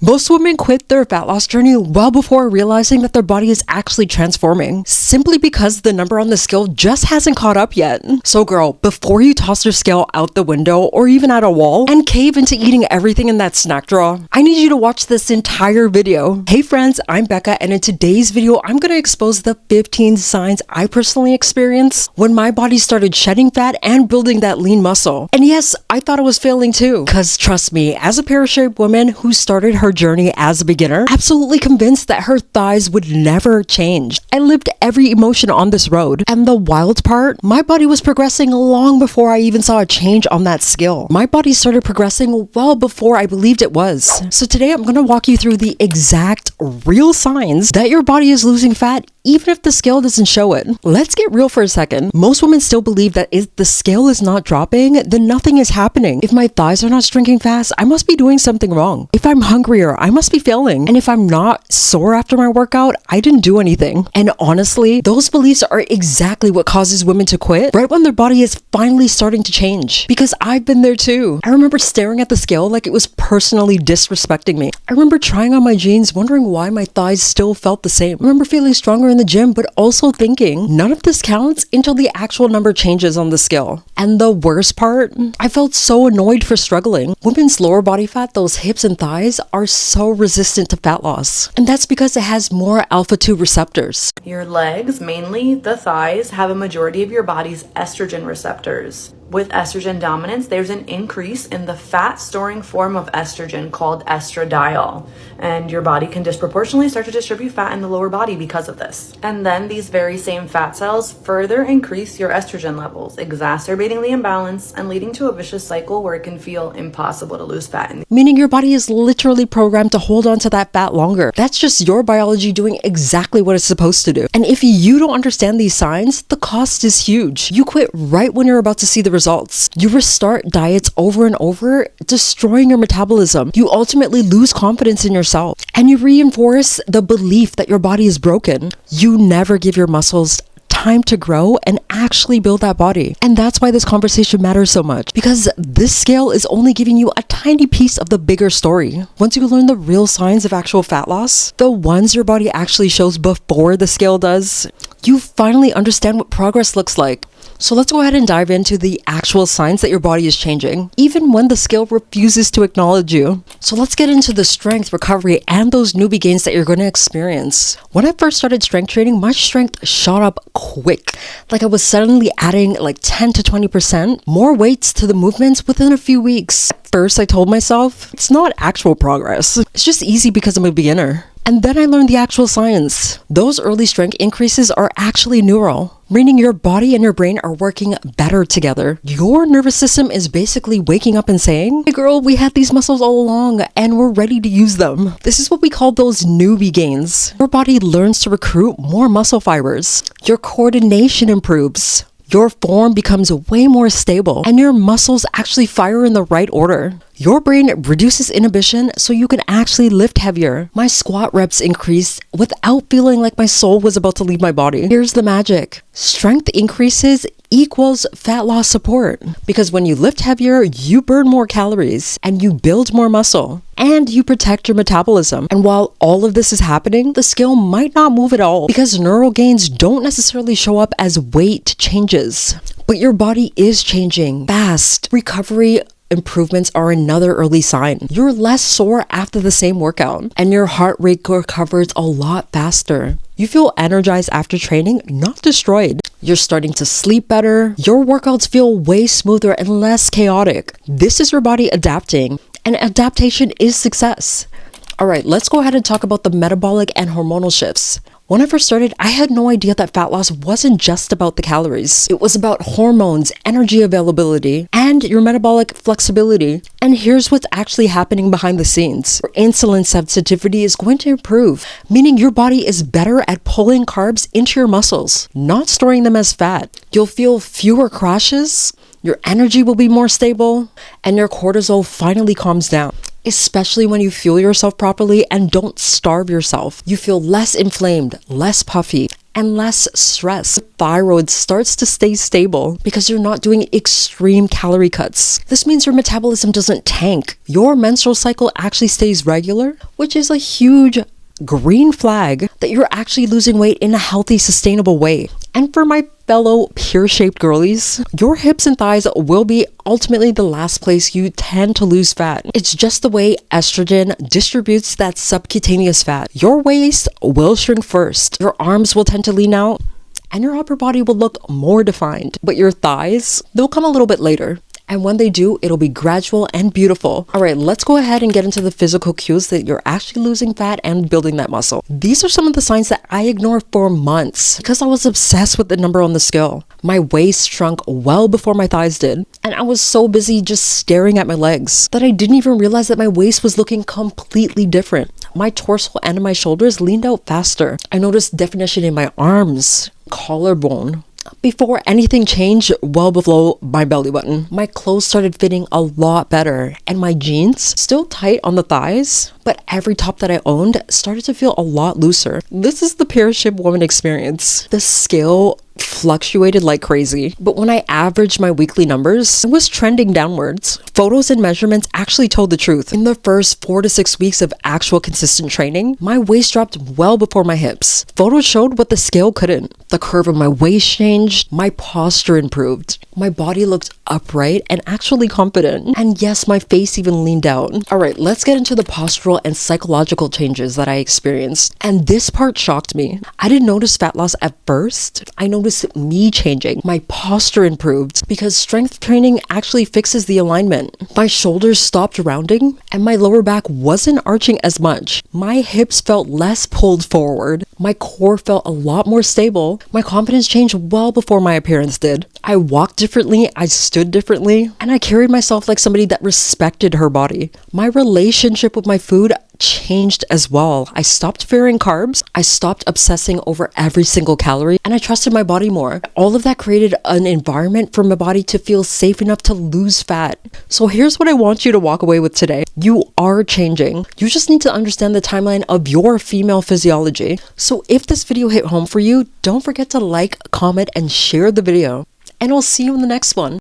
Most women quit their fat loss journey well before realizing that their body is actually transforming, simply because the number on the scale just hasn't caught up yet. So girl, before you toss your scale out the window or even at a wall and cave into eating everything in that snack drawer, I need you to watch this entire video. Hey friends, I'm Becca, and in today's video, I'm gonna expose the 15 signs I personally experienced when my body started shedding fat and building that lean muscle. And yes, I thought I was failing too, cause trust me, as a pear-shaped woman who started her journey as a beginner, absolutely convinced that her thighs would never change. I lived every emotion on this road, and the wild part, my body was progressing long before I even saw a change on that scale. My body started progressing well before I believed it was. So today I'm gonna walk you through the exact real signs that your body is losing fat even if the scale doesn't show it. Let's get real for a second. Most women still believe that if the scale is not dropping, then nothing is happening. If my thighs are not shrinking fast, I must be doing something wrong. If I'm hungrier, I must be failing. And if I'm not sore after my workout, I didn't do anything. And honestly, those beliefs are exactly what causes women to quit right when their body is finally starting to change. Because I've been there too. I remember staring at the scale like it was personally disrespecting me. I remember trying on my jeans, wondering why my thighs still felt the same. I remember feeling stronger in the gym, but also thinking none of this counts until the actual number changes on the scale. And the worst part, I felt so annoyed for struggling. Women's lower body fat, those hips and thighs, are so resistant to fat loss. And that's because it has more alpha-2 receptors. Your legs, mainly the thighs, have a majority of your body's estrogen receptors. With estrogen dominance, there's an increase in the fat-storing form of estrogen called estradiol, and your body can disproportionately start to distribute fat in the lower body because of this. And then these very same fat cells further increase your estrogen levels, exacerbating the imbalance and leading to a vicious cycle where it can feel impossible to lose fat. Meaning your body is literally programmed to hold on to that fat longer. That's just your biology doing exactly what it's supposed to do. And if you don't understand these signs, the cost is huge. You quit right when you're about to see the results. You restart diets over and over, destroying your metabolism. You ultimately lose confidence in yourself, and you reinforce the belief that your body is broken. You never give your muscles time to grow and actually build that body. And that's why this conversation matters so much, because this scale is only giving you a tiny piece of the bigger story. Once you learn the real signs of actual fat loss, the ones your body actually shows before the scale does, you finally understand what progress looks like. So let's go ahead and dive into the actual signs that your body is changing, even when the scale refuses to acknowledge you. So let's get into the strength, recovery, and those newbie gains that you're going to experience. When I first started strength training, my strength shot up quick. Like I was suddenly adding like 10 to 20% more weights to the movements within a few weeks. At first, I told myself, it's not actual progress. It's just easy because I'm a beginner. And then I learned the actual science. Those early strength increases are actually neural, meaning your body and your brain are working better together. Your nervous system is basically waking up and saying, hey girl, we had these muscles all along and we're ready to use them. This is what we call those newbie gains. Your body learns to recruit more muscle fibers. Your coordination improves. Your form becomes way more stable, and your muscles actually fire in the right order. Your brain reduces inhibition so you can actually lift heavier. My squat reps increased without feeling like my soul was about to leave my body. Here's the magic. Strength increases equals fat loss support. Because when you lift heavier, you burn more calories and you build more muscle and you protect your metabolism. And while all of this is happening, the scale might not move at all because neural gains don't necessarily show up as weight changes. But your body is changing fast. Recovery improvements are another early sign. You're less sore after the same workout, and your heart rate recovers a lot faster. You feel energized after training, not destroyed. You're starting to sleep better. Your workouts feel way smoother and less chaotic. This is your body adapting, and adaptation is success. All right, let's go ahead and talk about the metabolic and hormonal shifts. When I first started, I had no idea that fat loss wasn't just about the calories. It was about hormones, energy availability, and your metabolic flexibility. And here's what's actually happening behind the scenes. Your insulin sensitivity is going to improve, meaning your body is better at pulling carbs into your muscles, not storing them as fat. You'll feel fewer crashes, your energy will be more stable, and your cortisol finally calms down. Especially when you fuel yourself properly and don't starve yourself. You feel less inflamed, less puffy, and less stress. The thyroid starts to stay stable because you're not doing extreme calorie cuts. This means your metabolism doesn't tank. Your menstrual cycle actually stays regular, which is a huge green flag that you're actually losing weight in a healthy, sustainable way. And for my fellow pear-shaped girlies, your hips and thighs will be ultimately the last place you tend to lose fat. It's just the way estrogen distributes that subcutaneous fat. Your waist will shrink first, your arms will tend to lean out, and your upper body will look more defined. But your thighs, they'll come a little bit later. And when they do, it'll be gradual and beautiful. All right, let's go ahead and get into the physical cues that you're actually losing fat and building that muscle. These are some of the signs that I ignored for months because I was obsessed with the number on the scale. My waist shrunk well before my thighs did. And I was so busy just staring at my legs that I didn't even realize that my waist was looking completely different. My torso and my shoulders leaned out faster. I noticed definition in my arms, collarbone, before anything changed well below my belly button. My clothes started fitting a lot better, and my jeans, still tight on the thighs, but every top that I owned started to feel a lot looser. This is the pear-shaped woman experience. The scale fluctuated like crazy, but when I averaged my weekly numbers, it was trending downwards. Photos and measurements actually told the truth. In the first 4 to 6 weeks of actual consistent training, my waist dropped well before my hips. Photos showed what the scale couldn't. The curve of my waist changed, my posture improved, my body looked upright and actually confident, and yes, my face even leaned out. Alright, let's get into the postural and psychological changes that I experienced, and this part shocked me. I didn't notice fat loss at first. I noticed me changing. My posture improved because strength training actually fixes the alignment. My shoulders stopped rounding and my lower back wasn't arching as much. My hips felt less pulled forward. My core felt a lot more stable. My confidence changed well before my appearance did. I walked differently, I stood differently, and I carried myself like somebody that respected her body. My relationship with my food changed as well. I stopped fearing carbs, I stopped obsessing over every single calorie, and I trusted my body more. All of that created an environment for my body to feel safe enough to lose fat. So here's what I want you to walk away with today. You are changing. You just need to understand the timeline of your female physiology. So if this video hit home for you, don't forget to like, comment, and share the video. And I'll see you in the next one.